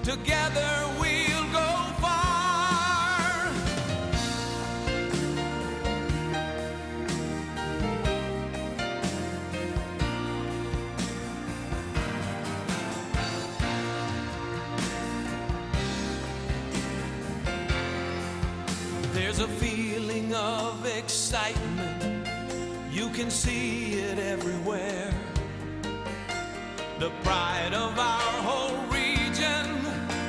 Together we'll go far. There's a feeling of excitement. You can see it everywhere. The pride of our whole region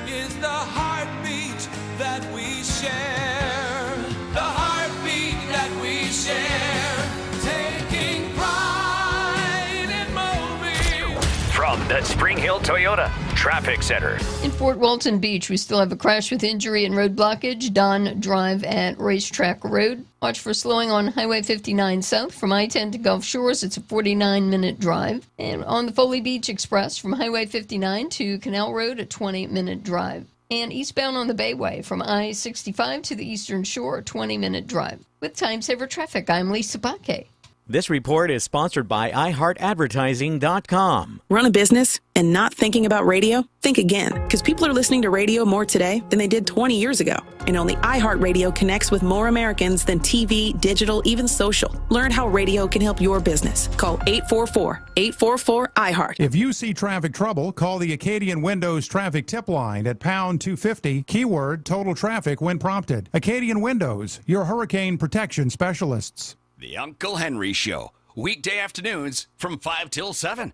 is the heartbeat that we share. The heartbeat that we share. Taking pride in Mobile. From the Spring Hill Toyota Traffic Center. In Fort Walton Beach, we still have a crash with injury and road blockage. Don Drive at Racetrack Road. Watch for slowing on Highway 59 South from I-10 to Gulf Shores. It's a 49-minute drive. And on the Foley Beach Express from Highway 59 to Canal Road, a 20-minute drive. And eastbound on the Bayway from I-65 to the Eastern Shore, a 20-minute drive. With Time Saver Traffic, I'm Lisa Bakke. This report is sponsored by iHeartAdvertising.com. Run a business and not thinking about radio? Think again, because people are listening to radio more today than they did 20 years ago. And only iHeartRadio connects with more Americans than TV, digital, even social. Learn how radio can help your business. Call 844-844-iHeart. If you see traffic trouble, call the Acadian Windows traffic tip line at pound 250, keyword total traffic when prompted. Acadian Windows, your hurricane protection specialists. The Uncle Henry Show, weekday afternoons from 5 till 7.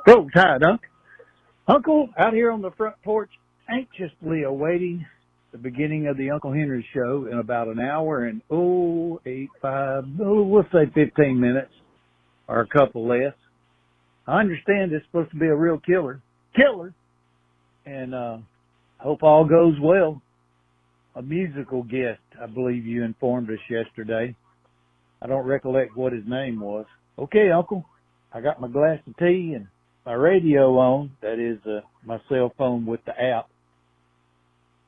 Roll Tide, Uncle, out here on the front porch, anxiously awaiting the beginning of the Uncle Henry Show in about an hour and, we'll say 15 minutes or a couple less. I understand it's supposed to be a real killer, and hope all goes well. A musical guest, I believe you informed us yesterday. I don't recollect what his name was. Okay, Uncle, I got my glass of tea and my radio on. That is my cell phone with the app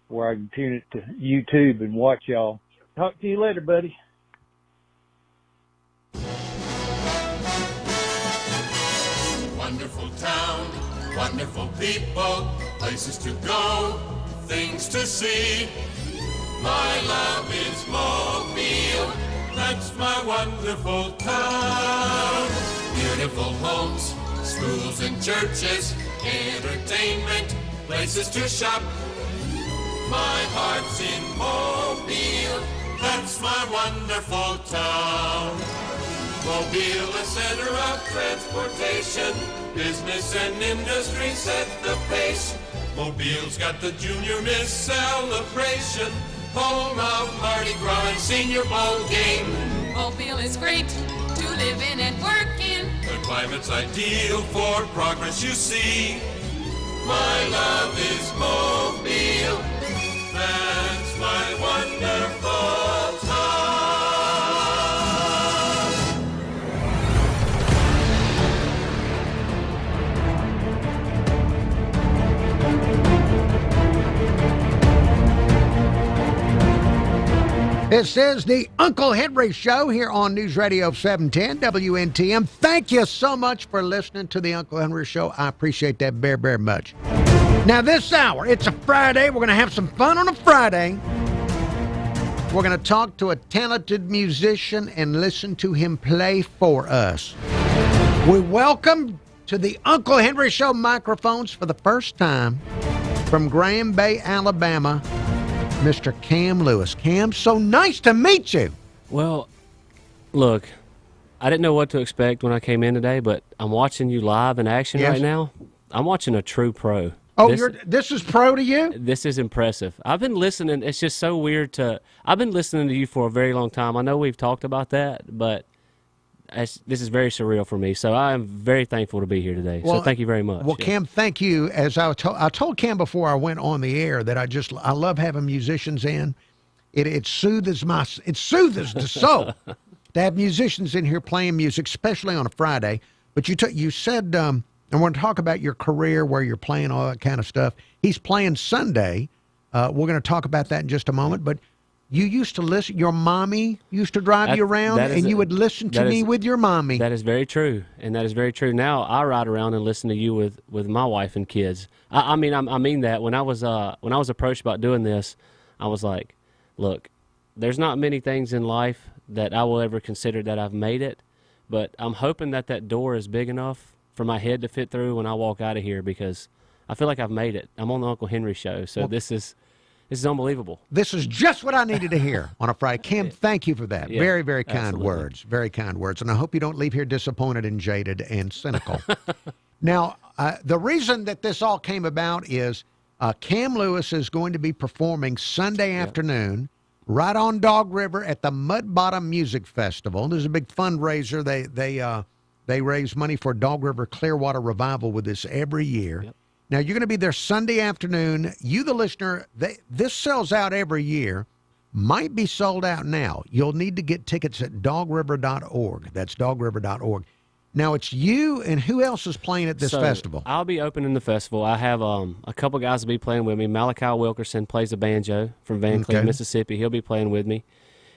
where I can tune it to YouTube and watch y'all. Talk to you later, buddy. Wonderful town, wonderful people, places to go, things to see. My love is Mobile, that's my wonderful town. Beautiful homes, schools and churches, entertainment, places to shop. My heart's in Mobile, that's my wonderful town. Mobile, a center of transportation, business and industry set the pace. Mobile's got the Junior Miss celebration, home of Mardi Gras and Senior Bowl game. Mobile is great to live in and work in. The climate's ideal for progress you see. My love is Mobile, that's my wonderful town. This is the Uncle Henry Show here on News Radio 710 WNTM. Thank you so much for listening to the Uncle Henry Show. I appreciate that very, very much. Now, this hour, it's a Friday. We're going to have some fun on a Friday. We're going to talk to a talented musician and listen to him play for us. We welcome to the Uncle Henry Show microphones for the first time from Graham Bay, Alabama, Mr. Cam Lewis. Cam, so nice to meet you. Well, look, I didn't know what to expect when I came in today, but I'm watching you live in action right now. I'm watching a true pro. Oh, this is pro to you? This is impressive. I've been listening. It's just so weird I've been listening to you for a very long time. I know we've talked about that, but this is very surreal for me. So I am very thankful to be here today. So thank you very much. Well, Cam, thank you. As I told Cam before I went on the air that I love having musicians in. It soothes the soul to have musicians in here playing music, especially on a Friday. But you said, I want to talk about your career, where you're playing, all that kind of stuff. He's playing Sunday. We're going to talk about that in just a moment. But You used to listen. Your mommy used to drive you around, and you would listen to me with your mommy. That is very true, and that is very true. Now I ride around and listen to you with my wife and kids. I mean that. When I was approached about doing this, I was like, look, there's not many things in life that I will ever consider that I've made it, but I'm hoping that door is big enough for my head to fit through when I walk out of here, because I feel like I've made it. I'm on the Uncle Henry Show, so this is unbelievable. This is just what I needed to hear on a Friday. Kim, thank you for that. Yeah, very, very kind absolutely. words. Very kind words. And I hope you don't leave here disappointed and jaded and cynical. Now, the reason that this all came about is Cam Lewis is going to be performing Sunday afternoon right on Dog River at the Mud Bottom Music Festival. There's a big fundraiser. They raise money for Dog River Clearwater Revival with this every year. Yep. Now, you're going to be there Sunday afternoon. You, the listener, this sells out every year. Might be sold out now. You'll need to get tickets at dogriver.org. That's dogriver.org. Now, it's you, and who else is playing at this festival? I'll be opening the festival. I have a couple guys to be playing with me. Malachi Wilkerson plays the banjo from Van Cleave, Mississippi. He'll be playing with me.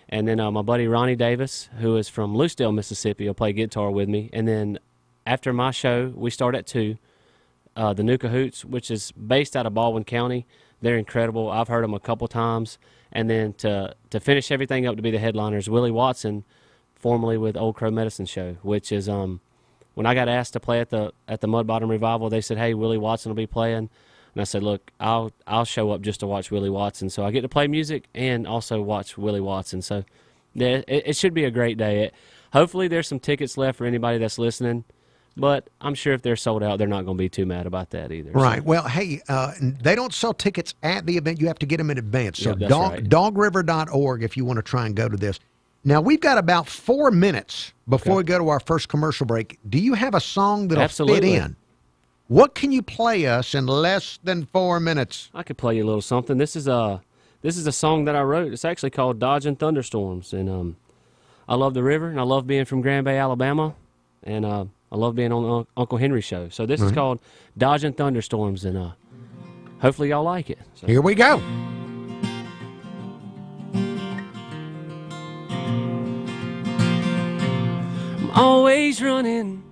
And then my buddy Ronnie Davis, who is from Lucedale, Mississippi, will play guitar with me. And then after my show, we start at 2. The New Cahoots, which is based out of Baldwin County. They're incredible. I've heard them a couple times. And then to finish everything up to be the headliners, Willie Watson, formerly with Old Crow Medicine Show, which is when I got asked to play at the Mud Bottom Revival, they said, hey, Willie Watson will be playing. And I said, look, I'll show up just to watch Willie Watson. So I get to play music and also watch Willie Watson. So yeah, it should be a great day. Hopefully there's some tickets left for anybody that's listening. But I'm sure if they're sold out, they're not going to be too mad about that either. Right. So. Well, hey, they don't sell tickets at the event. You have to get them in advance. So that's right. dogriver.org if you want to try and go to this. Now, we've got about 4 minutes before we go to our first commercial break. Do you have a song that'll fit in? What can you play us in less than 4 minutes? I could play you a little something. This is a song that I wrote. It's actually called Dodging Thunderstorms. And I love the river, and I love being from Grand Bay, Alabama. And I love being on the Uncle Henry Show. So this is called Dodging Thunderstorms, and hopefully y'all like it. So. Here we go. I'm always running,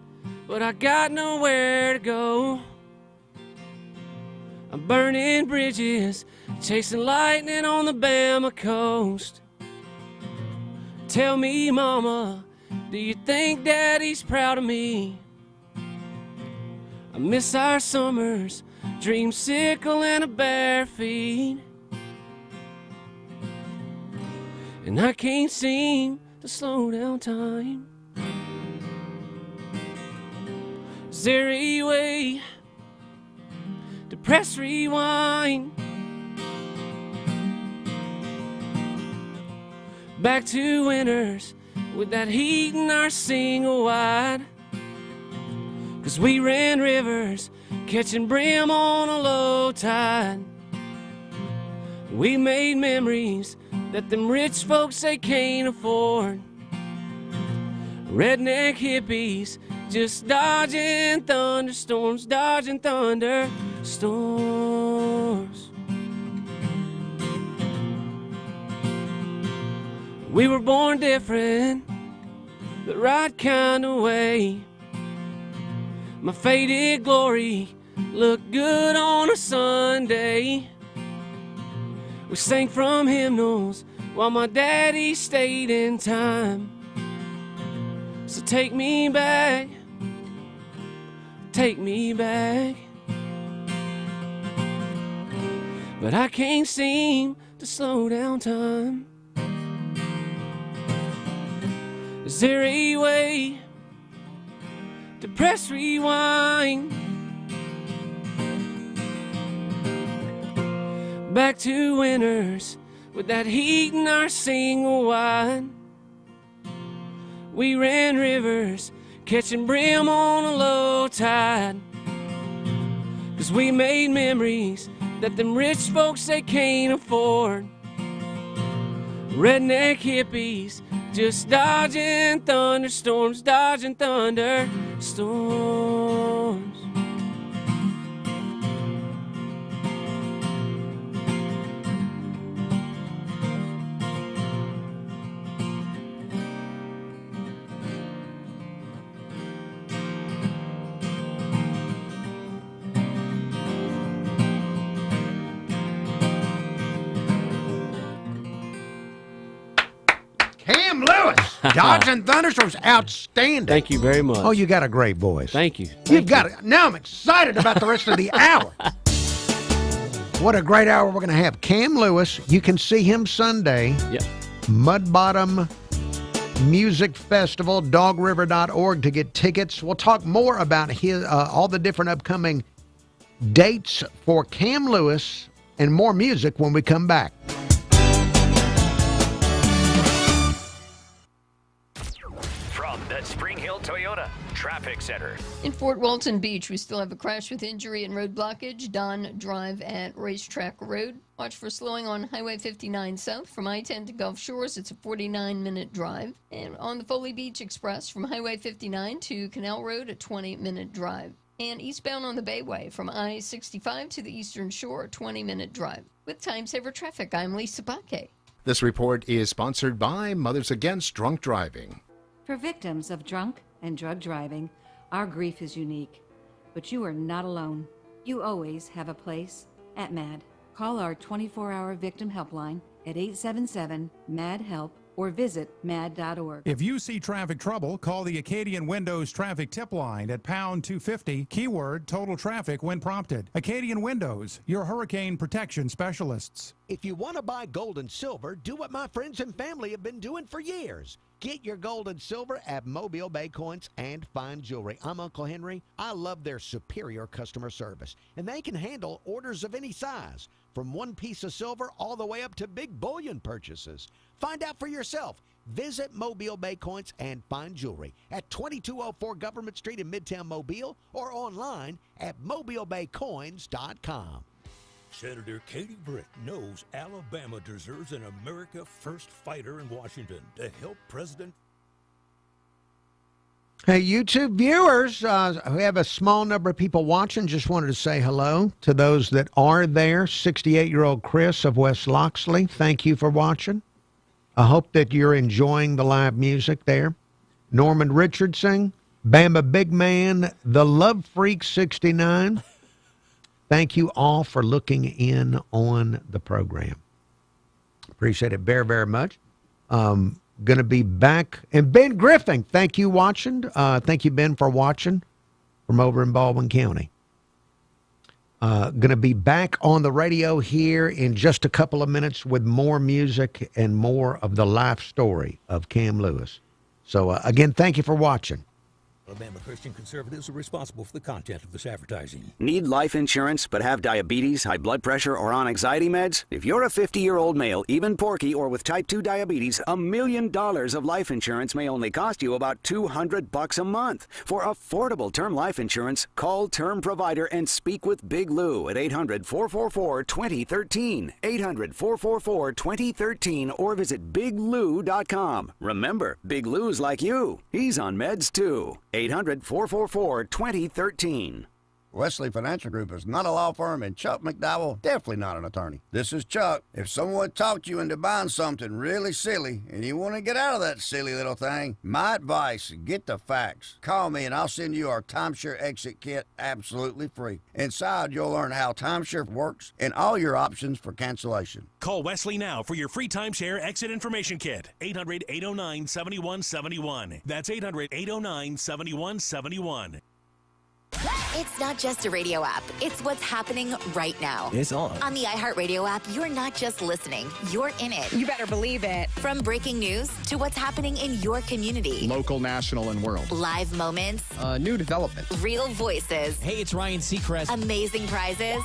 but I got nowhere to go. I'm burning bridges, chasing lightning on the Bama coast. Tell me, Mama, do you think Daddy's proud of me? I miss our summers, dreamsicle and a bare feet. And I can't seem to slow down time. Is there a way to press rewind? Back to winters with that heat in our single wide. 'Cause we ran rivers, catching brim on a low tide. We made memories that them rich folks they can't afford. Redneck hippies just dodging thunderstorms, dodging thunderstorms. We were born different, the right kind of way. My faded glory looked good on a Sunday. We sang from hymnals while my daddy stayed in time. So take me back, take me back. But I can't seem to slow down time. Is there a way to press rewind? Back to winters with that heat in our single wide. We ran rivers, catching brim on a low tide. 'Cause we made memories that them rich folks they can't afford. Redneck hippies just dodging thunderstorms, dodging thunderstorms. Dodge and Thunderstorms, outstanding. Thank you very much. Oh, you got a great voice. Thank you. You've got it. Now I'm excited about the rest of the hour. What a great hour we're going to have. Cam Lewis, you can see him Sunday. Yep. Mud Bottom Music Festival, dogriver.org to get tickets. We'll talk more about his all the different upcoming dates for Cam Lewis and more music when we come back. From the Spring Hill Toyota Traffic Center. In Fort Walton Beach, we still have a crash with injury and road blockage. Don Drive at Racetrack Road. Watch for slowing on Highway 59 South from I-10 to Gulf Shores. It's a 49-minute drive. And on the Foley Beach Express from Highway 59 to Canal Road, a 20-minute drive. And eastbound on the Bayway from I-65 to the Eastern Shore, a 20-minute drive. With Time Saver Traffic, I'm Lisa Bakke. This report is sponsored by Mothers Against Drunk Driving. For victims of drunk and drug driving, our grief is unique. But you are not alone. You always have a place at MAD. Call our 24-hour victim helpline at 877-MAD-HELP or visit mad.org. If you see traffic trouble, call the Acadian Windows traffic tip line at pound 250, keyword total traffic when prompted. Acadian Windows, your hurricane protection specialists. If you want to buy gold and silver, do what my friends and family have been doing for years. Get your gold and silver at Mobile Bay Coins and Fine Jewelry. I'm Uncle Henry. I love their superior customer service, and they can handle orders of any size, from one piece of silver all the way up to big bullion purchases. Find out for yourself. Visit Mobile Bay Coins and Fine Jewelry at 2204 Government Street in Midtown Mobile or online at mobilebaycoins.com. Senator Katie Britt knows Alabama deserves an America First fighter in Washington to help President. Hey, YouTube viewers, we have a small number of people watching. Just wanted to say hello to those that are there. 68-year-old Chris of West Loxley, thank you for watching. I hope that you're enjoying the live music there. Norman Richardson, Bama Big Man, The Love Freak 69. Thank you all for looking in on the program. Appreciate it very, very much. Going to be back. And Ben Griffin, thank you watching. Thank you, Ben, for watching from over in Baldwin County. Going to be back on the radio here in just a couple of minutes with more music and more of the life story of Cam Lewis. So, again, thank you for watching. Alabama Christian conservatives are responsible for the content of this advertising. Need life insurance but have diabetes, high blood pressure, or on anxiety meds? If you're a 50-year-old male, even porky, or with type 2 diabetes, $1 million of life insurance may only cost you about $200 a month. For affordable term life insurance, call Term Provider and speak with Big Lou at 800-444-2013, 800-444-2013, or visit biglou.com. Remember, Big Lou's like you. He's on meds too. 800-444-2013. Wesley Financial Group is not a law firm, and Chuck McDowell definitely not an attorney. This is Chuck. If someone talked you into buying something really silly and you want to get out of that silly little thing, my advice, get the facts. Call me and I'll send you our timeshare exit kit absolutely free. Inside, you'll learn how timeshare works and all your options for cancellation. Call Wesley now for your free timeshare exit information kit. 800-809-7171. That's 800-809-7171. It's not just a radio app. It's what's happening right now. It's on. On the iHeartRadio app, you're not just listening. You're in it. You better believe it. From breaking news to what's happening in your community. Local, national, and world. Live moments. New development. Real voices. Hey, it's Ryan Seacrest. Amazing prizes.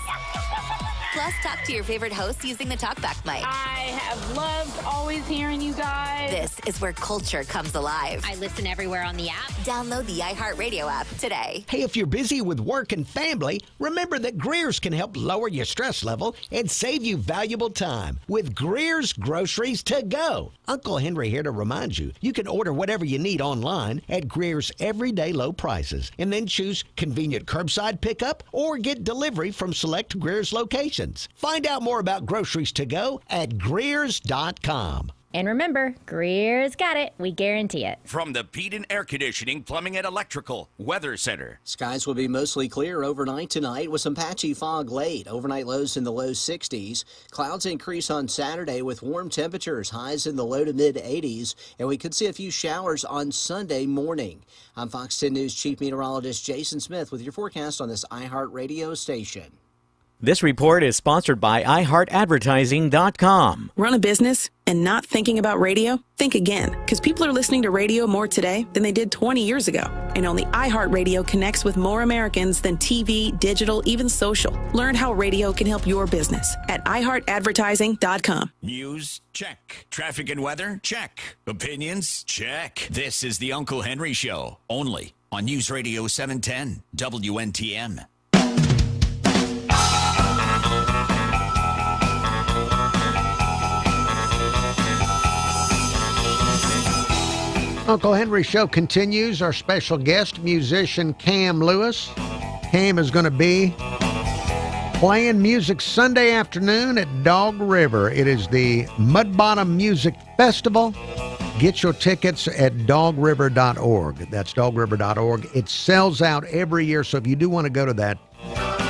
Plus, talk to your favorite hosts using the TalkBack mic. I have loved always hearing you guys. This is where culture comes alive. I listen everywhere on the app. Download the iHeartRadio app today. Hey, if you're busy with work and family, remember that Greer's can help lower your stress level and save you valuable time with Greer's Groceries to Go. Uncle Henry here to remind you, you can order whatever you need online at Greer's everyday low prices and then choose convenient curbside pickup or get delivery from select Greer's locations. Find out more about Groceries to Go at Greers.com. And remember, Greer's got it. We guarantee it. From the Pete and Air Conditioning, Plumbing, and Electrical Weather Center. Skies will be mostly clear overnight tonight with some patchy fog late. Overnight lows in the low 60s. Clouds increase on Saturday with warm temperatures, highs in the low to mid 80s. And we could see a few showers on Sunday morning. I'm Fox 10 News Chief Meteorologist Jason Smith with your forecast on this iHeart radio station. This report is sponsored by iHeartAdvertising.com. Run a business and not thinking about radio? Think again, because people are listening to radio more today than they did 20 years ago. And only iHeartRadio connects with more Americans than TV, digital, even social. Learn how radio can help your business at iHeartAdvertising.com. News? Check. Traffic and weather? Check. Opinions? Check. This is the Uncle Henry Show, only on News Radio 710 WNTM. Uncle Henry Show continues. Our special guest, musician Cam Lewis. Cam is going to be playing music Sunday afternoon at Dog River. It is the Mud Bottom Music Festival. Get your tickets at dogriver.org. That's dogriver.org. It sells out every year, so if you do want to go to that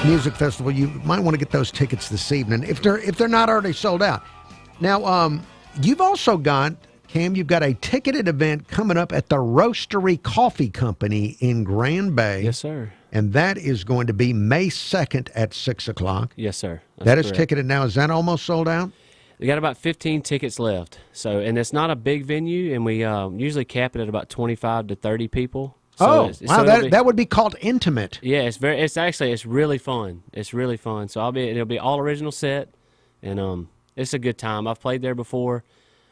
music festival, you might want to get those tickets this evening if they're not already sold out. Now, you've also got, Cam, you've got a ticketed event coming up at the Roastery Coffee Company in Grand Bay. Yes, sir. And that is going to be May 2nd at 6 o'clock. Yes, sir. That is ticketed now. Is that almost sold out? We got about 15 tickets left. So, and it's not a big venue, and we usually cap it at about 25 to 30 people. So wow, that would be called intimate. Yeah, it's really fun. It's really fun. So it'll be all original set, and it's a good time. I've played there before.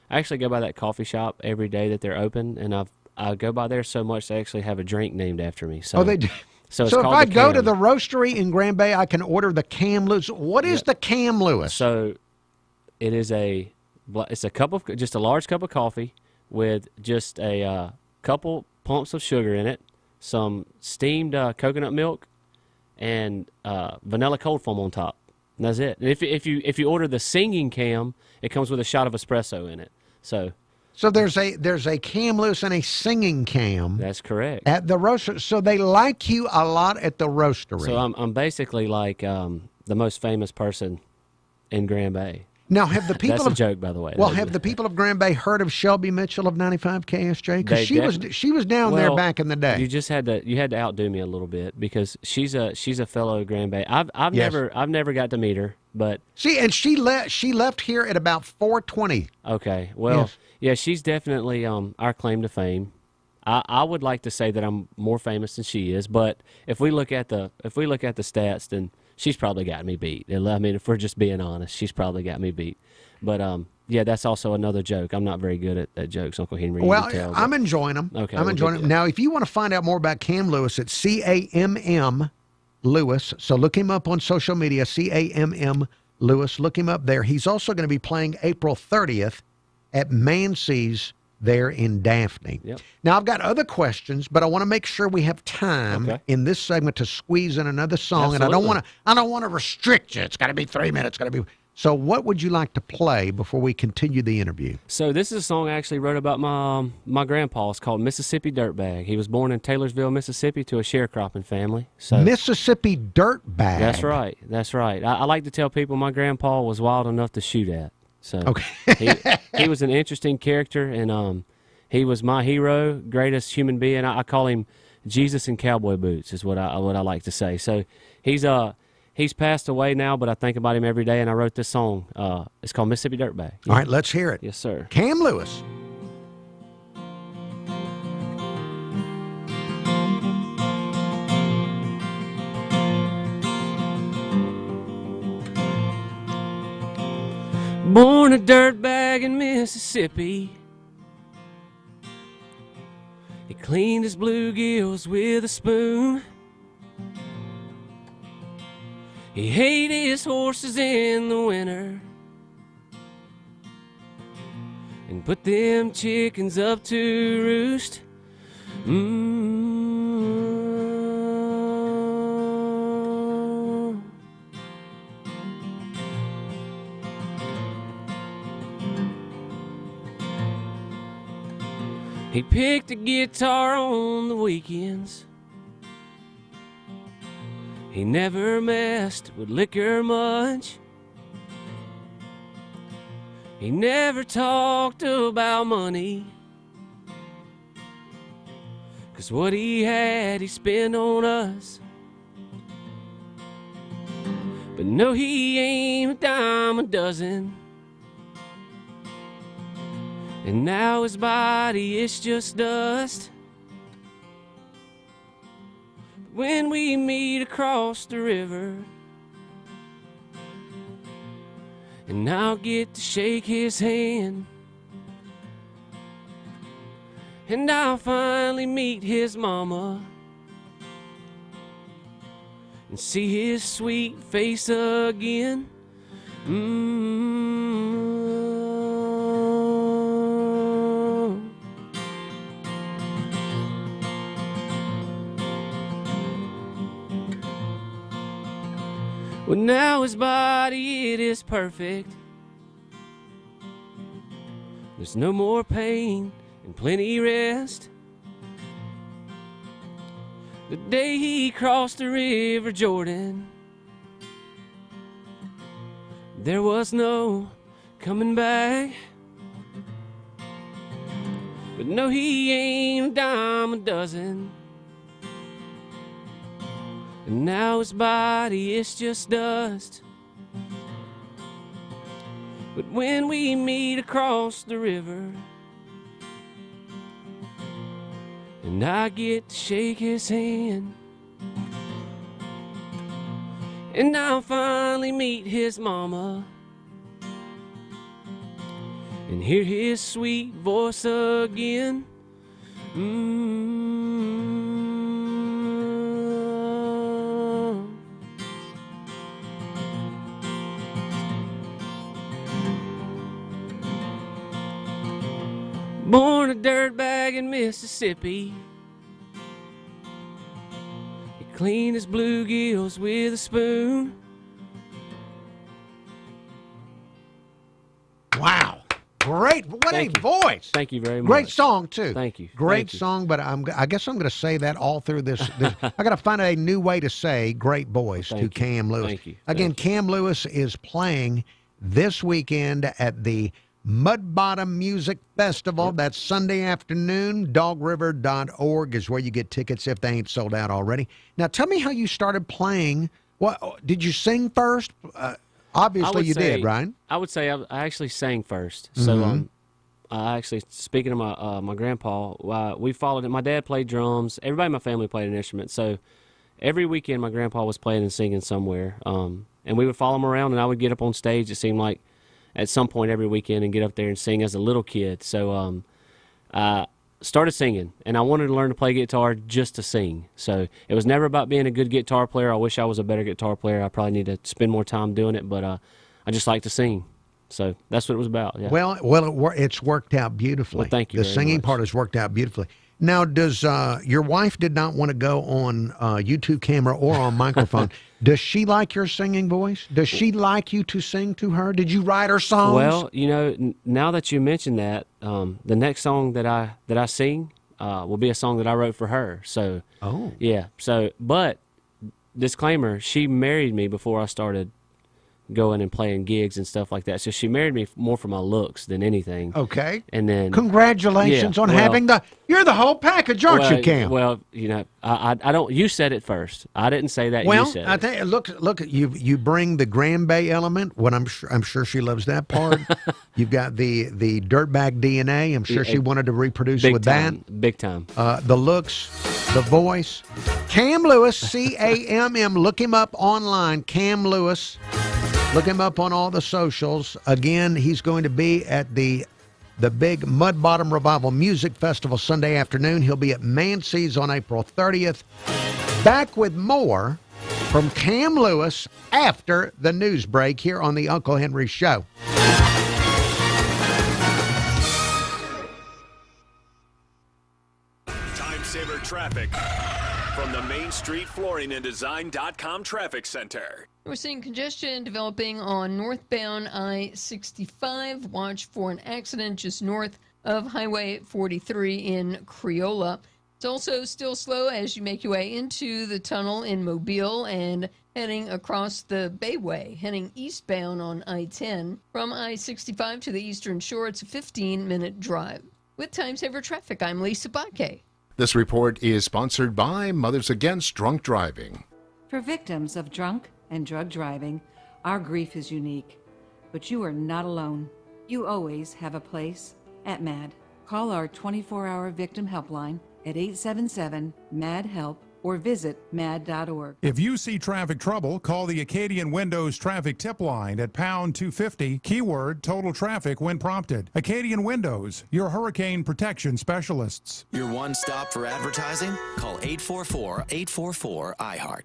I actually go by that coffee shop every day that they're open, and I go by there so much they actually have a drink named after me. So, they do. So if I go to the Roastery in Grand Bay, I can order the Cam Lewis. What is the Cam Lewis? So it is it's a cup of just a large cup of coffee with just a couple pumps of sugar in it, some steamed coconut milk, and vanilla cold foam on top. And that's it. And if you order the singing Cam, it comes with a shot of espresso in it. So there's a Cam Lewis and a singing Cam. That's correct. At the Roastery. So they like you a lot at the Roastery. So I'm basically like the most famous person in Grand Bay. Now, have the people That's a joke, by the way. Well, have the people of Grand Bay heard of Shelby Mitchell of 95 KSJ? Because she was down there back in the day. You just had to outdo me a little bit because she's a fellow Grand Bay. I've never got to meet her, but she left here at about 4:20. Okay, well, yeah, she's definitely our claim to fame. I would like to say that I'm more famous than she is, but if we look at the stats, then she's probably got me beat. I mean, if we're just being honest, she's probably got me beat. But yeah, that's also another joke. I'm not very good at jokes, Uncle Henry. Well, I'm enjoying them. Okay, I'm enjoying them. Now, if you want to find out more about Cam Lewis, it's CAMM Lewis. So look him up on social media, CAMM Lewis. Look him up there. He's also going to be playing April 30th at Mansey's there in Daphne. Yep. Now, I've got other questions, but I want to make sure we have time in this segment to squeeze in another song. Absolutely. And I don't want to restrict you. It's got to be 3 minutes. It's got to be. So what would you like to play before we continue the interview? So this is a song I actually wrote about my grandpa. It's called Mississippi Dirtbag. He was born in Taylorsville, Mississippi to a sharecropping family. So Mississippi Dirtbag. That's right. That's right. I like to tell people my grandpa was wild enough to shoot at. So he was an interesting character, and he was my hero, greatest human being. I call him Jesus in cowboy boots is what I like to say. So he's passed away now, but I think about him every day, and I wrote this song. It's called Mississippi Dirtbag. All right, let's hear it. Yes, sir. Cam Lewis. Born a dirtbag in Mississippi. He cleaned his bluegills with a spoon. He hated his horses in the winter and put them chickens up to roost. He picked a guitar on the weekends. He never messed with liquor much. He never talked about money, 'cause what he had he spent on us. But no, he ain't a dime a dozen. And now his body is just dust. When we meet across the river, and I'll get to shake his hand, and I'll finally meet his mama and see his sweet face again. Well, now his body, it is perfect. There's no more pain and plenty rest. The day he crossed the River Jordan, there was no coming back. But no, he ain't a dime a dozen. And now his body is just dust. But when we meet across the river, and I get to shake his hand, and I'll finally meet his mama and hear his sweet voice again. Born a dirtbag in Mississippi, he cleaned his bluegills with a spoon. Wow. Great. What a voice. Thank you very much. Great song, too. Thank you. Great Thank you. song, but I guess I'm going to say that all through this. I got to find a new way to say great voice to Cam Lewis. Thank you. Again, Cam Lewis is playing this weekend at the Mud Bottom Music Festival. That's Sunday afternoon. Dogriver.org is where you get tickets if they ain't sold out already. Now, tell me how you started playing. What did you sing first? Obviously, you did, right? I would say I actually sang first. So, actually, speaking of my grandpa, we followed it. My dad played drums. Everybody in my family played an instrument. So, every weekend, my grandpa was playing and singing somewhere. And we would follow him around, and I would get up on stage. It seemed like at some point every weekend and get up there and sing as a little kid. So I started singing, and I wanted to learn to play guitar just to sing. So it was never about being a good guitar player. I wish I was a better guitar player. I probably need to spend more time doing it, but I just like to sing. So that's what it was about. Yeah. Well, it's worked out beautifully. Well, thank you The very singing much. part has worked out beautifully. Now, does your wife did not want to go on YouTube camera or on microphone? Does she like your singing voice? Does she like you to sing to her? Did you write her songs? Well, you know, now that you mention that, the next song that I sing will be a song that I wrote for her. So, yeah. So, but disclaimer: she married me before I started going and playing gigs and stuff like that. So she married me more for my looks than anything. Okay. And then Congratulations on having you're the whole package, aren't you, Cam? Well, you know, I don't. You said it first. I didn't say that. Well, you said I it. think look at you bring the Grand Bay element. What I'm sure she loves that part. You've got the dirtbag DNA. I'm sure she wanted to reproduce Big with time, that. Big time. The looks, the voice. Cam Lewis, CAMM. Look him up online. Cam Lewis. Look him up on all the socials. Again, he's going to be at the big Mud Bottom Revival Music Festival Sunday afternoon. He'll be at Mancey's on April 30th. Back with more from Cam Lewis after the news break here on the Uncle Henry Show. Time saver traffic from the Main Street Flooring and Design.com Traffic Center. We're seeing congestion developing on northbound I-65. Watch for an accident just north of Highway 43 in Creola. It's also still slow as you make your way into the tunnel in Mobile and heading across the Bayway, heading eastbound on I-10. From I-65 to the Eastern Shore, it's a 15-minute drive. With Time Saver Traffic, I'm Lisa Bakke. This report is sponsored by Mothers Against Drunk Driving. For victims of drunk and drug driving, our grief is unique. But you are not alone. You always have a place at MAD. Call our 24-hour victim helpline at 877-MAD-HELP or visit mad.org. If you see traffic trouble, call the Acadian Windows traffic tip line at pound 250, keyword total traffic when prompted. Acadian Windows, your hurricane protection specialists. Your one stop for advertising? Call 844-844-IHEART.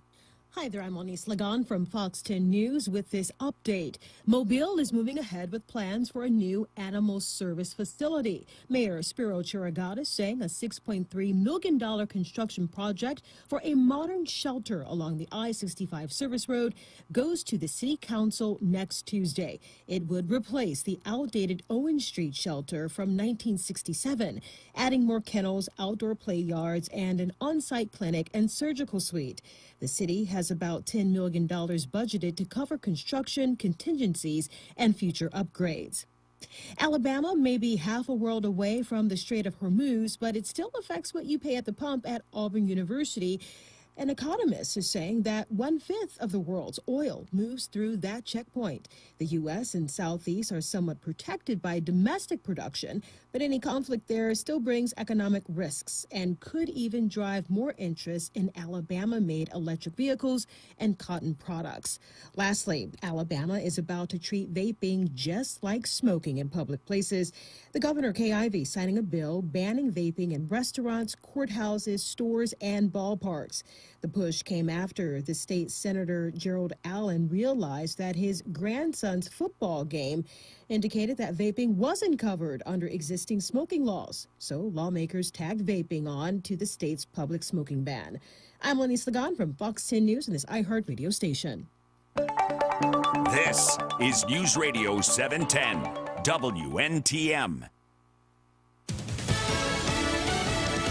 Hi there, I'm Monique Lagan from Fox 10 News with this update. Mobile is moving ahead with plans for a new animal service facility. Mayor Spiro Chirigatis saying a $6.3 million construction project for a modern shelter along the I-65 service road goes to the City Council next Tuesday. It would replace the outdated Owen Street shelter from 1967, adding more kennels, outdoor play yards, and an on-site clinic and surgical suite. The city has about $10 million budgeted to cover construction, contingencies, and future upgrades. Alabama may be half a world away from the Strait of Hormuz, but it still affects what you pay at the pump at Auburn University. An economist is saying that 1/5 of the world's oil moves through that checkpoint. The U.S. and Southeast are somewhat protected by domestic production, but any conflict there still brings economic risks and could even drive more interest in Alabama-made electric vehicles and cotton products. Lastly, Alabama is about to treat vaping just like smoking in public places. The governor, Kay Ivey, signing a bill banning vaping in restaurants, courthouses, stores, and ballparks. The push came after the state senator Gerald Allen realized that his grandson's football game indicated that vaping wasn't covered under existing smoking laws. So lawmakers tagged vaping on to the state's public smoking ban. I'm Lenny Slagan from Fox 10 News and this iHeart radio station. This is News Radio 710 WNTM.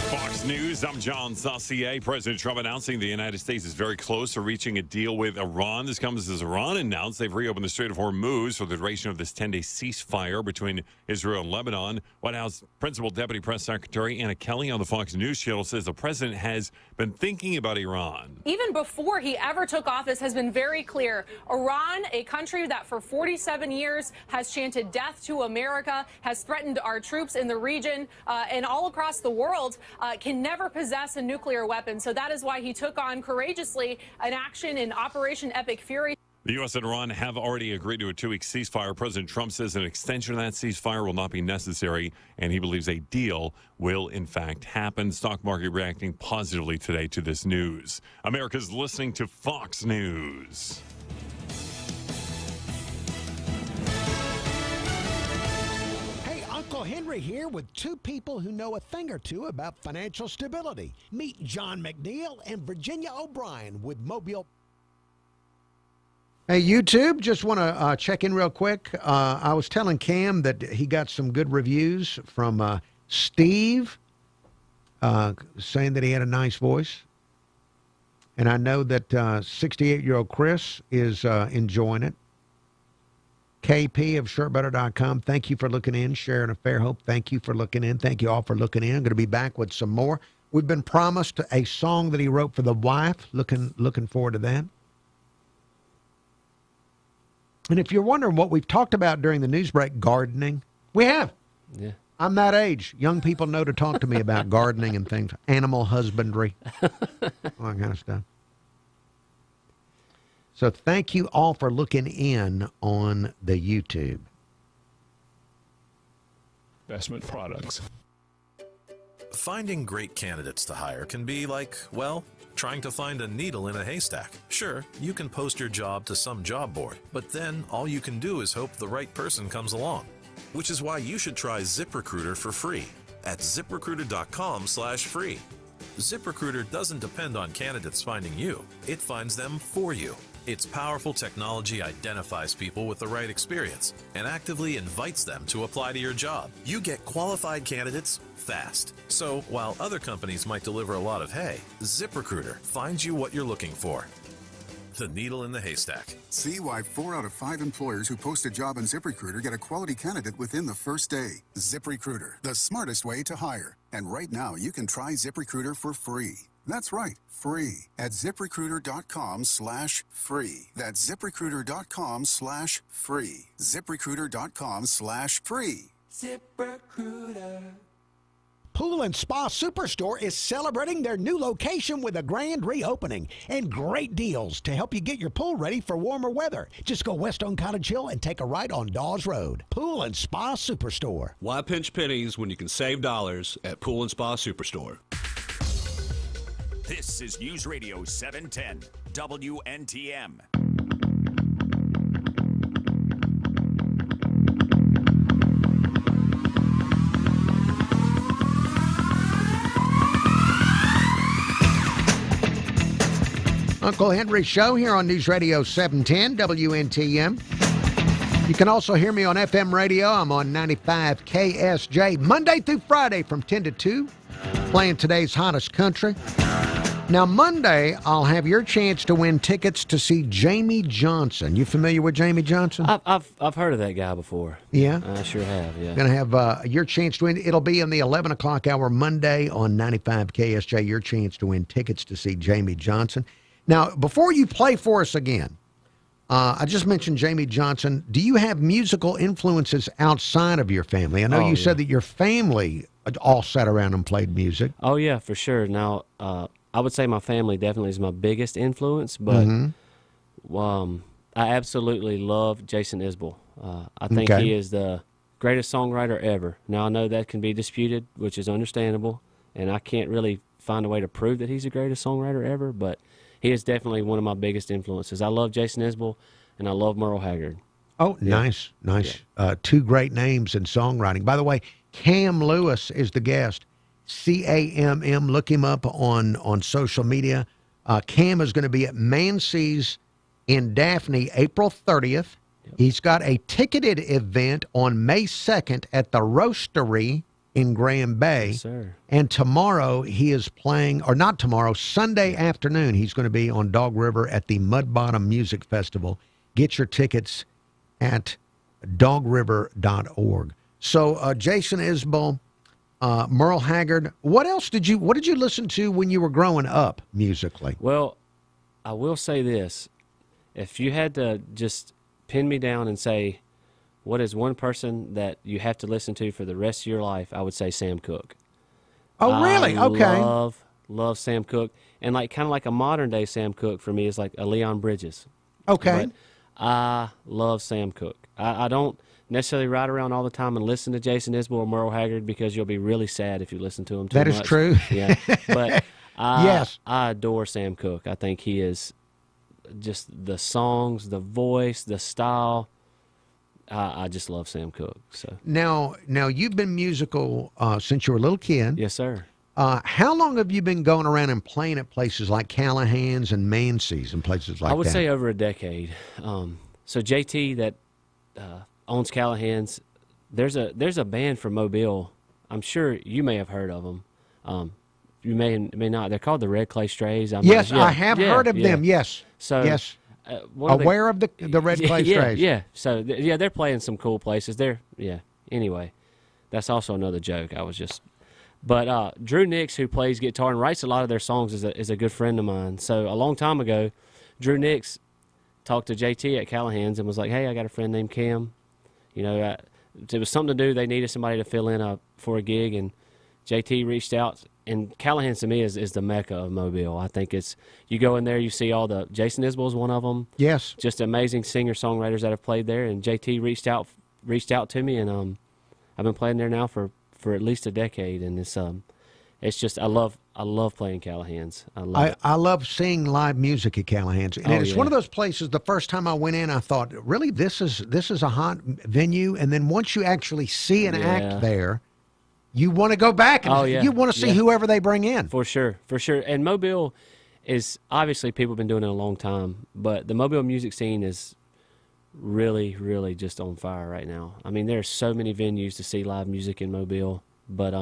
Fox News, I'm John Saucier. President Trump announcing the United States is very close to reaching a deal with Iran. This comes as Iran announced they've reopened the Strait of Hormuz for the duration of this 10-day ceasefire between Israel and Lebanon. White House Principal Deputy Press Secretary Anna Kelly on the Fox News channel says the president has been thinking about Iran. Even before he ever took office, has been very clear. Iran, a country that for 47 years has chanted death to America, has threatened our troops in the region and all across the world, can never possess a nuclear weapon. So that is why he took on courageously an action in Operation Epic Fury. The U.S. and Iran have already agreed to a 2-week ceasefire. President Trump says an extension of that ceasefire will not be necessary, and he believes a deal will, in fact, happen. Stock market reacting positively today to this news. America's listening to Fox News. Uncle Henry here with two people who know a thing or two about financial stability. Meet John McNeil and Virginia O'Brien with Mobile. Hey, YouTube, just want to check in real quick. I was telling Cam that he got some good reviews from Steve saying that he had a nice voice. And I know that 68-year-old Chris is enjoying it. KP of ShirtButter.com, thank you for looking in. Sharon of Fairhope, thank you for looking in. Thank you all for looking in. I'm going to be back with some more. We've been promised a song that he wrote for the wife. Looking forward to that. And if you're wondering what we've talked about during the news break, gardening, we have. Yeah. I'm that age. Young people know to talk to me about gardening and things, animal husbandry, all that kind of stuff. So thank you all for looking in on the YouTube. Investment products. Finding great candidates to hire can be like, well, trying to find a needle in a haystack. Sure, you can post your job to some job board, but then all you can do is hope the right person comes along. Which is why you should try ZipRecruiter for free at ZipRecruiter.com/free. ZipRecruiter doesn't depend on candidates finding you. It finds them for you. Its powerful technology identifies people with the right experience and actively invites them to apply to your job. You get qualified candidates fast. So while other companies might deliver a lot of hay, ZipRecruiter finds you what you're looking for. The needle in the haystack. See why 4 out of 5 employers who post a job on ZipRecruiter get a quality candidate within the first day. ZipRecruiter, the smartest way to hire. And right now, you can try ZipRecruiter for free. That's right, free at ZipRecruiter.com/free. That's ZipRecruiter.com/free. ZipRecruiter.com/free. ZipRecruiter. Pool and Spa Superstore is celebrating their new location with a grand reopening and great deals to help you get your pool ready for warmer weather. Just go west on Cottage Hill and take a right on Dawes Road. Pool and Spa Superstore. Why pinch pennies when you can save dollars at Pool and Spa Superstore? This is News Radio 710 WNTM. Uncle Henry Show here on News Radio 710 WNTM. You can also hear me on FM radio. I'm on 95 KSJ Monday through Friday from 10 to 2, playing today's hottest country. Now, Monday, I'll have your chance to win tickets to see Jamey Johnson. You familiar with Jamey Johnson? I've heard of that guy before. Yeah? I sure have, yeah. Going to have your chance to win. It'll be in the 11 o'clock hour Monday on 95 KSJ, your chance to win tickets to see Jamey Johnson. Now, before you play for us again, I just mentioned Jamey Johnson. Do you have musical influences outside of your family? I know you said that your family all sat around and played music. Oh, yeah, for sure. Now, I would say my family definitely is my biggest influence, but I absolutely love Jason Isbell. I think he is the greatest songwriter ever. Now, I know that can be disputed, which is understandable, and I can't really find a way to prove that he's the greatest songwriter ever, but he is definitely one of my biggest influences. I love Jason Isbell, and I love Merle Haggard. Oh, nice. Yeah. Two great names in songwriting. By the way, Cam Lewis is the guest. CAMM. Look him up on social media. Cam is going to be at Mansey's in Daphne April 30th. Yep. He's got a ticketed event on May 2nd at the Roastery in Grand Bay. Yes, sir. And tomorrow he is playing, or not tomorrow, Sunday afternoon, he's going to be on Dog River at the Mud Bottom Music Festival. Get your tickets at dogriver.org. So Jason Isbell, Merle Haggard. What did you listen to when you were growing up musically? Well, I will say this. If you had to just pin me down and say, what is one person that you have to listen to for the rest of your life, I would say Sam Cooke. Oh, really? Okay. I love Sam Cooke. And kind of like a modern day Sam Cooke for me is like a Leon Bridges. Okay. But I love Sam Cooke. I don't necessarily ride around all the time and listen to Jason Isbell or Merle Haggard because you'll be really sad if you listen to them too much. That is true. Yeah. But yes. I adore Sam Cooke. I think he is just the songs, the voice, the style. I just love Sam Cooke. So now you've been musical since you were a little kid. Yes, sir. How long have you been going around and playing at places like Callahan's and Mansey's and places like that? I would say over a decade. So JT that owns Callahan's, there's a band from Mobile. I'm sure you may have heard of them. You may not. They're called the Red Clay Strays. Yes, I have heard of them. Yes. So yes. Aware of the Red Clay Strays. Yeah. So they're playing some cool places. Anyway, that's also another joke. But Drew Nix, who plays guitar and writes a lot of their songs, is a good friend of mine. So a long time ago, Drew Nix talked to JT at Callahan's and was like, "Hey, I got a friend named Cam. It was something to do. They needed somebody to fill in for a gig." And JT reached out. And Callahan's to me is the mecca of Mobile. I think you go in there, you see all the Jason Isbell is one of them. Yes, just amazing singer songwriters that have played there. And JT reached out to me, and I've been playing there now for at least a decade. And it's just I love playing Callahan's. I love seeing live music at Callahan's, and it's one of those places. The first time I went in, I thought, really, this is a hot venue. And then once you actually see an act there, you want to go back and you want to see whoever they bring in. For sure. And Mobile, is obviously people have been doing it a long time, but the Mobile music scene is really, really just on fire right now. I mean, there's so many venues to see live music in Mobile, but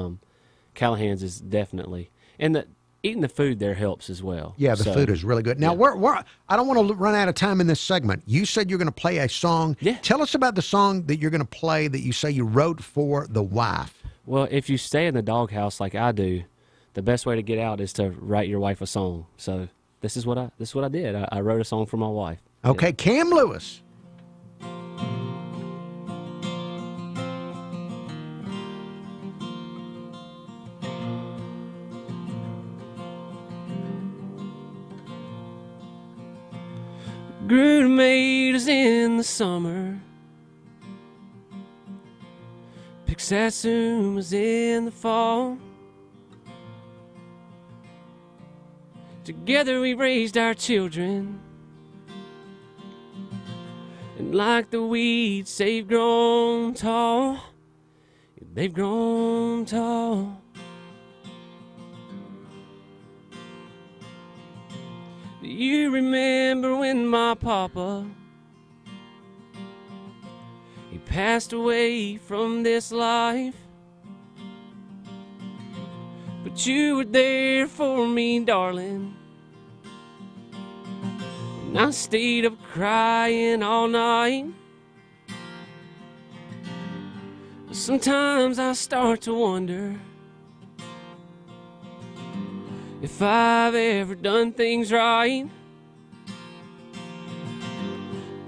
Callahan's is definitely, and eating the food there helps as well. Yeah, the food is really good. Now, I don't want to run out of time in this segment. You said you're going to play a song. Yeah. Tell us about the song that you're going to play that you say you wrote for the wife. Well, if you stay in the doghouse like I do, the best way to get out is to write your wife a song. So this is what I did. I wrote a song for my wife. Okay, yeah. Cam Lewis. Grew tomatoes in the summer, picked satsumas in the fall. Together we raised our children, and like the weeds, they've grown tall. They've grown tall. You remember when my papa, he passed away from this life, but you were there for me, darling, and I stayed up crying all night. Sometimes I start to wonder if I've ever done things right,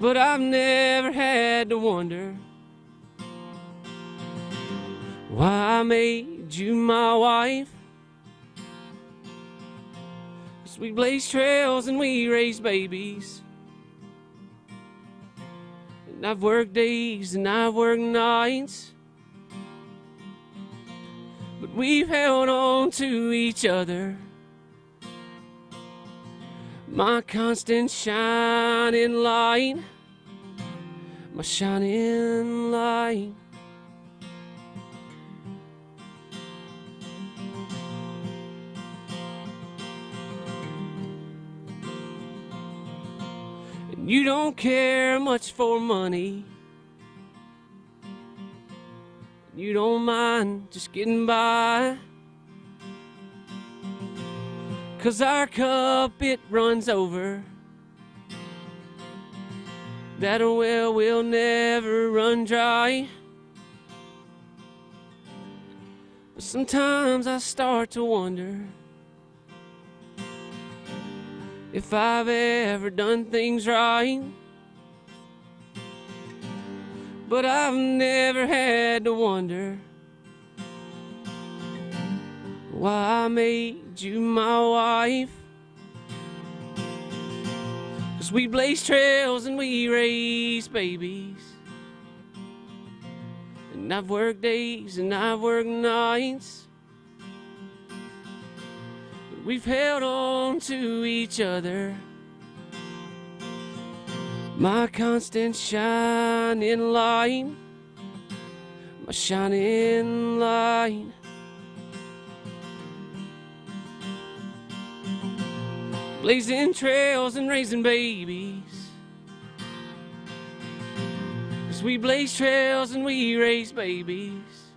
but I've never had to wonder why I made you my wife. 'Cause we blaze trails and we raise babies, and I've worked days and I've worked nights, but we've held on to each other. My constant shining light, my shining light. And you don't care much for money, you don't mind just getting by. 'Cause our cup, it runs over. That well will never run dry. But sometimes I start to wonder if I've ever done things right, but I've never had to wonder why I made you my wife. 'Cause we blaze trails and we raise babies, and I've worked days and I've worked nights, but we've held on to each other. My constant shining light, my shining light. Blazing trails and raising babies, 'cause we blaze trails and we raise babies.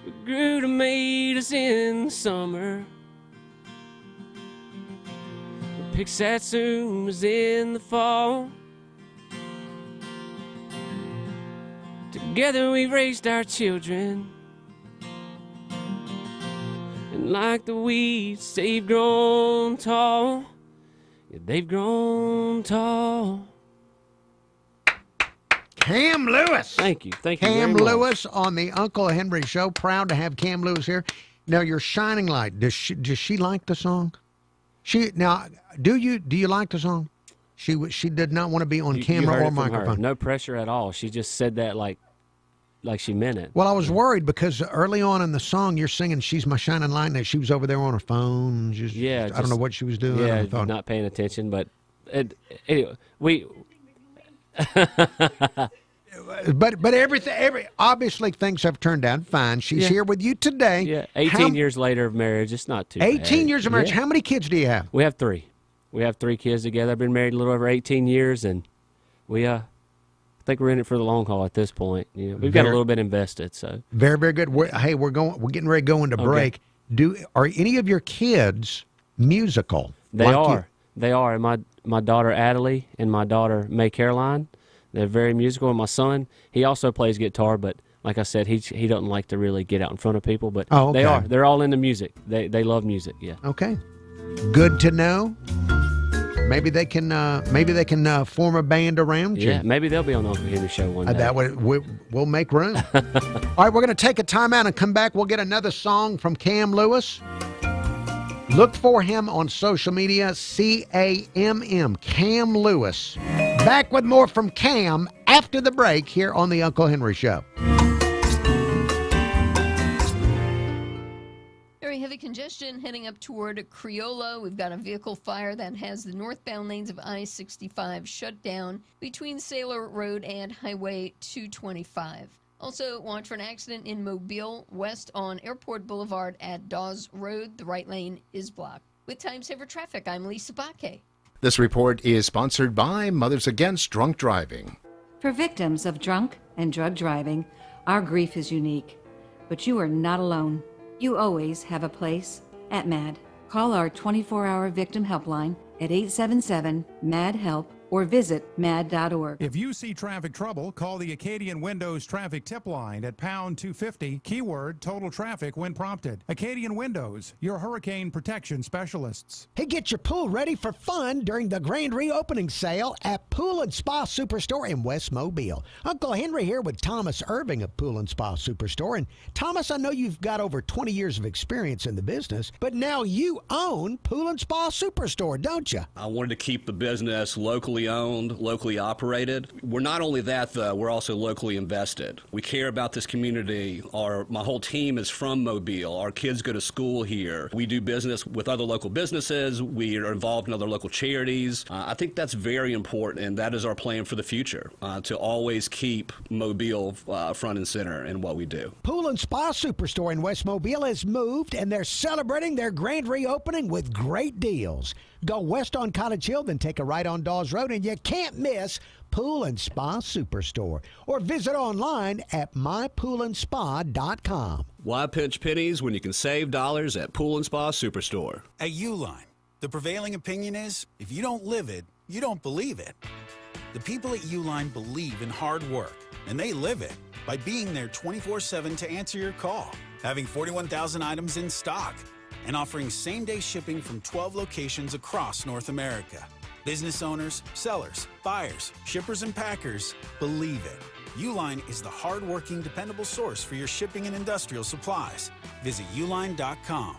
We grew tomatoes in the summer, we picked satsumas in the fall. Together we raised our children, and like the weeds, they've grown tall. Yeah, they've grown tall. Cam Lewis. Thank you. Thank you. Cam very much. Lewis on the Uncle Henry Show. Proud to have Cam Lewis here. Now, your shining light. Does she like the song? Do you like the song? She did not want to be on You camera heard or it from her. microphone. No pressure at all. She just said that like she meant it. Well, I was worried because early on in the song, you're singing "She's My Shining Light," and she was over there on her phone. I don't know what she was doing. Yeah, I thought, not paying attention. But anyway, we But obviously things have turned out fine. She's here with you today. Yeah, 18 years later of marriage, it's not too bad. 18 years of marriage. Yeah. How many kids do you have? We have 3. We have 3 kids together. I've been married a little over 18 years, and we I think we're in it for the long haul at this point. You know, we've got a little bit invested. So very, very good. We're getting ready to go into break. Are any of your kids musical? They are. They are. And my daughter Adelie and my daughter May Caroline, they're very musical. And my son, he also plays guitar, but like I said, he doesn't like to really get out in front of people. But they are. They're all into music. They love music. Yeah. Okay. Good to know. Maybe they can form a band around you. Yeah, maybe they'll be on the Uncle Henry Show one day. That way we'll make room. All right, we're going to take a timeout and come back. We'll get another song from Cam Lewis. Look for him on social media, CAMM, Cam Lewis. Back with more from Cam after the break here on the Uncle Henry Show. Very heavy congestion heading up toward Creola. We've got a vehicle fire that has the northbound lanes of I-65 shut down between Sailor Road and Highway 225. Also, watch for an accident in Mobile, west on Airport Boulevard at Dawes Road. The right lane is blocked. With Time Saver Traffic, I'm Lisa Baque. This report is sponsored by Mothers Against Drunk Driving. For victims of drunk and drug driving, our grief is unique. But you are not alone. You always have a place at MAD. Call our 24-hour victim helpline at 877-MAD-HELP or visit mad.org. If you see traffic trouble, call the Acadian Windows traffic tip line at pound 250, keyword total traffic when prompted. Acadian Windows, your hurricane protection specialists. Hey, get your pool ready for fun during the grand reopening sale at Pool & Spa Superstore in West Mobile. Uncle Henry here with Thomas Irving of Pool & Spa Superstore. And Thomas, I know you've got over 20 years of experience in the business, but now you own Pool & Spa Superstore, don't you? I wanted to keep the business locally owned, locally operated. We're not only that, though, we're also locally invested. We care about this community. My whole team is from Mobile. Our kids go to school here. We do business with other local businesses. We are involved in other local charities. I think that's very important, and that is our plan for the future, to always keep Mobile front and center in what we do. Pool & Spa Superstore in West Mobile has moved, and they're celebrating their grand reopening with great deals. Go west on Cottage Hill, then take a right on Dawes Road, and you can't miss Pool & Spa Superstore. Or visit online at mypoolandspa.com. Why pinch pennies when you can save dollars at Pool & Spa Superstore? At Uline, the prevailing opinion is, if you don't live it, you don't believe it. The people at Uline believe in hard work, and they live it by being there 24/7 to answer your call, having 41,000 items in stock, and offering same-day shipping from 12 locations across North America. Business owners, sellers, buyers, shippers, and packers believe it. Uline is the hard-working, dependable source for your shipping and industrial supplies. Visit uline.com.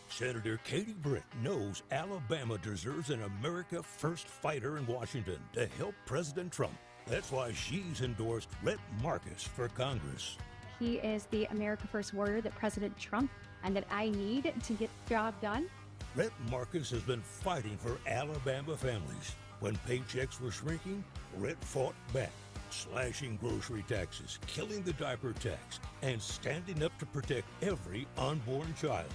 Senator Katie Britt knows Alabama deserves an America First fighter in Washington to help President Trump. That's why she's endorsed Rhett Marcus for Congress. He is the America First warrior that President Trump and that I need to get the job done. Rhett Marcus has been fighting for Alabama families. When paychecks were shrinking, Rhett fought back, slashing grocery taxes, killing the diaper tax, and standing up to protect every unborn child.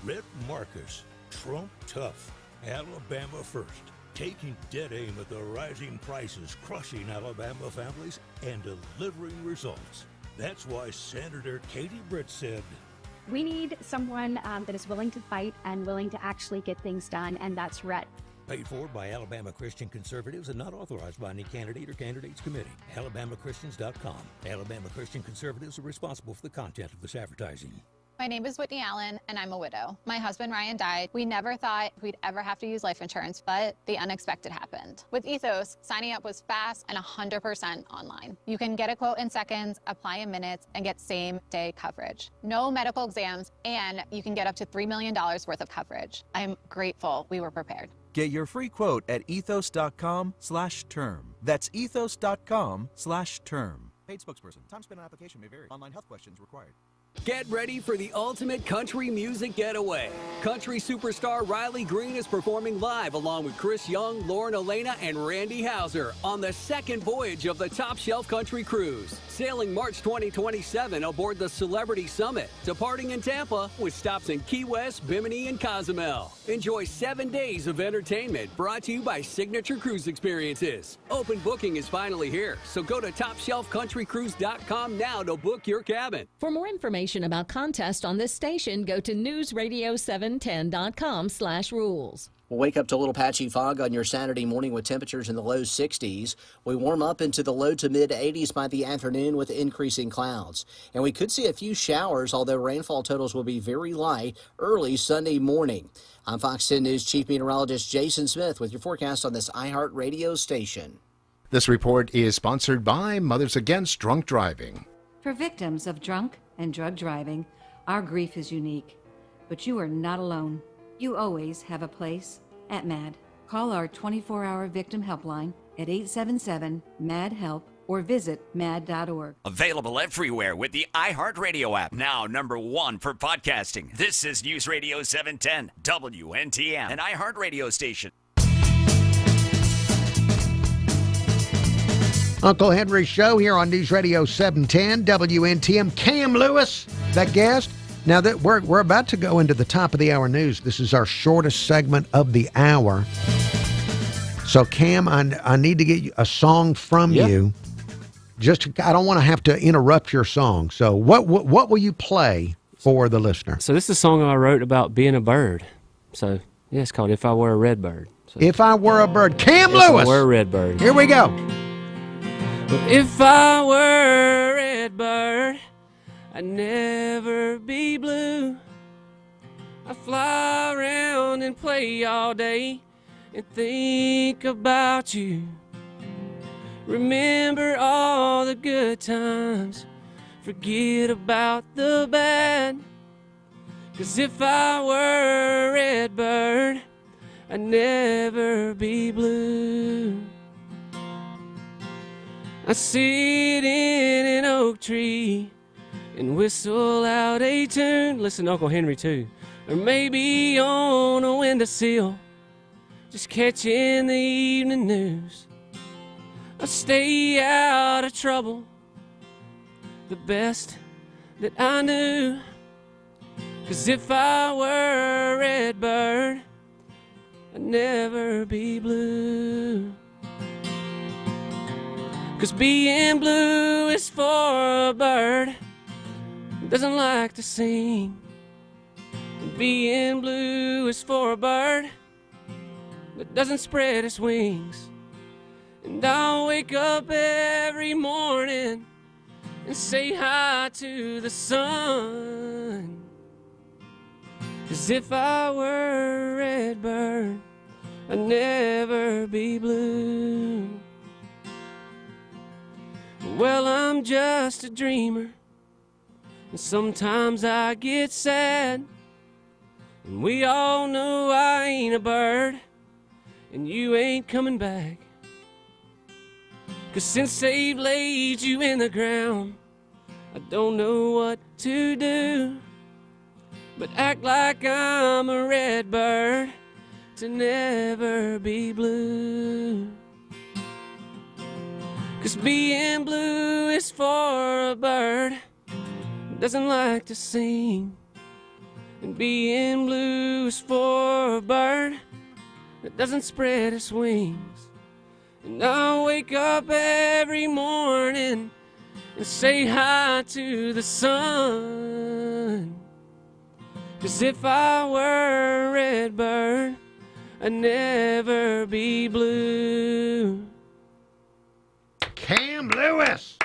Rhett Marcus, Trump tough, Alabama first, taking dead aim at the rising prices, crushing Alabama families, and delivering results. That's why Senator Katie Britt said, we need someone that is willing to fight and willing to actually get things done, and that's Rhett. Paid for by Alabama Christian Conservatives and not authorized by any candidate or candidates committee. AlabamaChristians.com. Alabama Christian Conservatives are responsible for the content of this advertising. My name is Whitney Allen, and I'm a widow. My husband, Ryan, died. We never thought we'd ever have to use life insurance, but the unexpected happened. With Ethos, signing up was fast and 100% online. You can get a quote in seconds, apply in minutes, and get same-day coverage. No medical exams, and you can get up to $3 million worth of coverage. I'm grateful we were prepared. Get your free quote at ethos.com/term. That's ethos.com/term. Paid spokesperson. Time spent on application may vary. Online health questions required. Get ready for the ultimate country music getaway. Country superstar Riley Green is performing live along with Chris Young, Lauren Elena, and Randy Houser on the second voyage of the Top Shelf Country Cruise. Sailing March 2027 aboard the Celebrity Summit, departing in Tampa with stops in Key West, Bimini, and Cozumel. Enjoy 7 days of entertainment brought to you by Signature Cruise Experiences. Open booking is finally here, so go to TopShelfCountryCruise.com now to book your cabin. For more information about contests on this station, go to newsradio710.com/rules. We'll wake up to a little patchy fog on your Saturday morning with temperatures in the low 60s. We warm up into the low to mid 80s by the afternoon with increasing clouds. And we could see a few showers, although rainfall totals will be very light early Sunday morning. I'm Fox 10 News Chief Meteorologist Jason Smith with your forecast on this iHeartRadio station. This report is sponsored by Mothers Against Drunk Driving. For victims of drunk and drug driving, our grief is unique. But you are not alone. You always have a place at MAD. Call our 24-hour victim helpline at 877-MAD-HELP or visit mad.org. Available everywhere with the iHeartRadio app. Now #1 for podcasting. This is News Radio 710 WNTM, an iHeartRadio station. Uncle Henry Show here on News Radio 710 WNTM. Cam Lewis, that guest. Now that we're about to go into the top of the hour news. This is our shortest segment of the hour. So Cam, I need to get a song from you. I don't want to have to interrupt your song. So what will you play for the listener? So this is a song I wrote about being a bird. So yeah, it's called "If I Were a Red Bird." So, If I Were a Bird, Cam Lewis. If I Were a Red Bird. Here we go. If I were a red bird, I'd never be blue. I'd fly around and play all day and think about you. Remember all the good times, forget about the bad. 'Cause if I were a red bird, I'd never be blue. I sit in an oak tree and whistle out a tune. Listen to Uncle Henry too. Or maybe on a windowsill, just catching the evening news. I stay out of trouble, the best that I knew. 'Cause if I were a red bird, I'd never be blue. 'Cause being blue is for a bird who doesn't like to sing. And being blue is for a bird that doesn't spread its wings. And I'll wake up every morning and say hi to the sun. 'Cause if I were a red bird, I'd never be blue. Well, I'm just a dreamer, and sometimes I get sad. And we all know I ain't a bird, and you ain't coming back. 'Cause since they've laid you in the ground, I don't know what to do but act like I'm a red bird to never be blue. 'Cause being blue is for a bird who doesn't like to sing. And being blue is for a bird that doesn't spread its wings. And I'll wake up every morning and say hi to the sun. 'Cause if I were a red bird, I'd never be blue. Cam Lewis.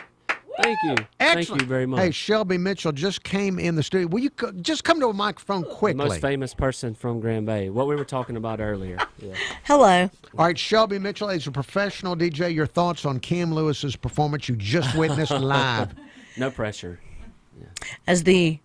Thank you. Excellent. Thank you very much. Hey, Shelby Mitchell just came in the studio. Will you just come to a microphone quickly? Most famous person from Grand Bay. What we were talking about earlier. Yeah. Hello. All right, Shelby Mitchell, as a professional DJ, your thoughts on Cam Lewis's performance you just witnessed live? No pressure. As the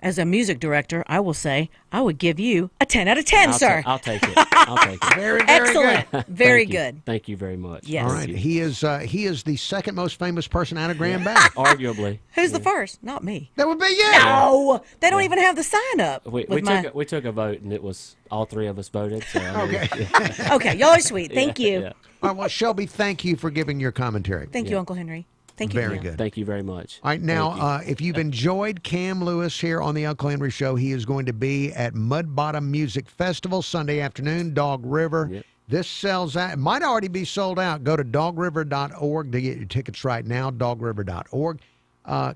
as a music director, I will say I would give you a 10 out of 10, sir. I'll take it. I'll take it. Very excellent. good. Very Thank you. good. Thank you very much. Yes. All right. He is the second most famous person out of Grand Bay. Arguably. Who's the first? Not me. That would be you. No, they don't even have the sign up. We took a vote, and it was all three of us voted. So I mean, Okay. Okay, y'all are sweet. Thank you. Yeah. All right, well, Shelby, thank you for giving your commentary. Thank you, Uncle Henry. Thank you. Very Cam. good. Thank you very much. All right, now, if you've enjoyed Cam Lewis here on the Uncle Henry Show, he is going to be at Mud Bottom Music Festival Sunday afternoon, Dog River. Yep. This sells out. It might already be sold out. Go to dogriver.org to get your tickets right now, dogriver.org.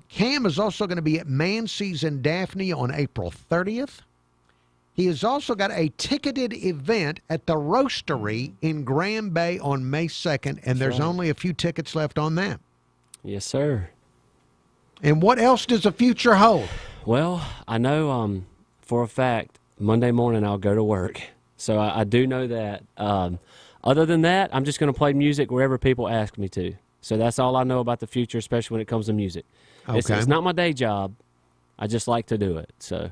Cam is also going to be at Mancy's in Daphne on April 30th. He has also got a ticketed event at the Roastery in Grand Bay on May 2nd, and there's right. only a few tickets left on that. Yes, sir. And what else does the future hold? Well, I know for a fact Monday morning I'll go to work. So I do know that. Other than that, I'm just going to play music wherever people ask me to. So that's all I know about the future, especially when it comes to music. It's not my day job. I just like to do it. So.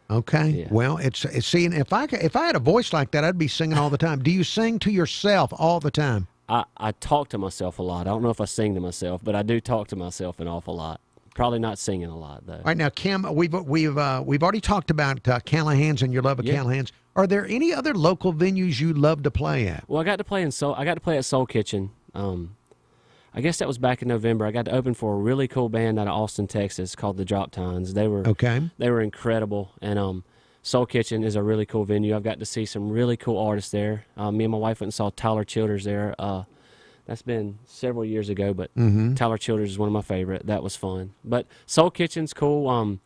Okay. Yeah. Well, it's seeing if I had a voice like that, I'd be singing all the time. Do you sing to yourself all the time? I talk to myself a lot. I don't know if I sing to myself, but I do talk to myself an awful lot. Probably not singing a lot though. All right, now Kim, we've already talked about Callahan's and your love of Callahan's. Are there any other local venues you love to play at? Well, I got to play at Soul Kitchen. I guess that was back in November. I got to open for a really cool band out of Austin, Texas called the Drop Tines. They were incredible, and Soul Kitchen is a really cool venue. I've got to see some really cool artists there. Me and my wife went and saw Tyler Childers there. That's been several years ago, but Tyler Childers is one of my favorite. That was fun. But Soul Kitchen's cool.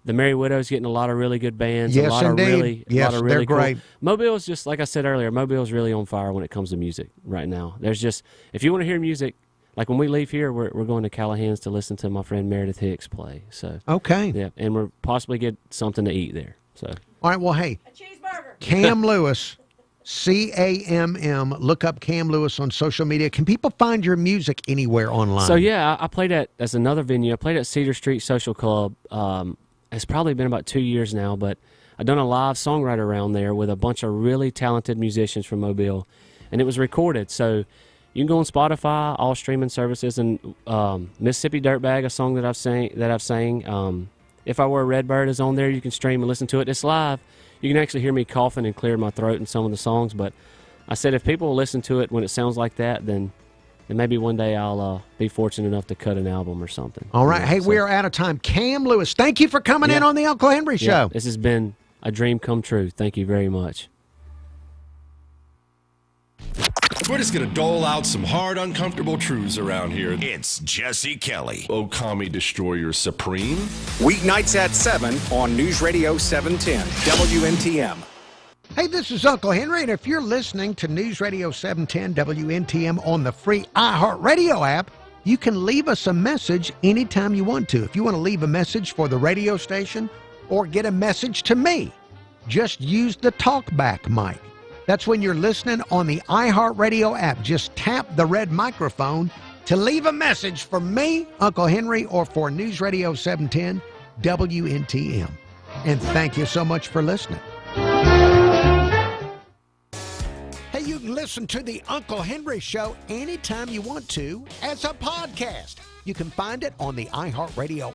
The Merry Widow's getting a lot of really good bands. Yes, a lot indeed. Of really They're great. Cool. Mobile's just, like I said earlier, Mobile's really on fire when it comes to music right now. There's just, if you want to hear music, like when we leave here, we're going to Callahan's to listen to my friend Meredith Hicks play. So okay, yeah, and we'll possibly get something to eat there. So all right, well, hey, a cheeseburger. Cam Lewis, CAMM. Look up Cam Lewis on social media. Can people find your music anywhere online? So yeah, I played at that's another venue. I played at Cedar Street Social Club. It's probably been about 2 years now, but I've done a live songwriter around there with a bunch of really talented musicians from Mobile, and it was recorded. So you can go on Spotify, all streaming services, and Mississippi Dirtbag, a song that I've sang. If I Were a Redbird is on there. You can stream and listen to it. It's live. You can actually hear me coughing and clear my throat in some of the songs. But I said if people listen to it when it sounds like that, then maybe one day I'll be fortunate enough to cut an album or something. All right. Hey, we are out of time. Cam Lewis, thank you for coming in on the Uncle Henry Show. This has been a dream come true. Thank you very much. We're just going to dole out some hard, uncomfortable truths around here. It's Jesse Kelly. Okami Destroyer Supreme. Weeknights at 7 on News Radio 710 WNTM. Hey, this is Uncle Henry, and if you're listening to News Radio 710 WNTM on the free iHeartRadio app, you can leave us a message anytime you want to. If you want to leave a message for the radio station or get a message to me, just use the talkback mic. That's when you're listening on the iHeartRadio app. Just tap the red microphone to leave a message for me, Uncle Henry, or for News Radio 710 WNTM. And thank you so much for listening. Hey, you can listen to the Uncle Henry Show anytime you want to as a podcast. You can find it on the iHeartRadio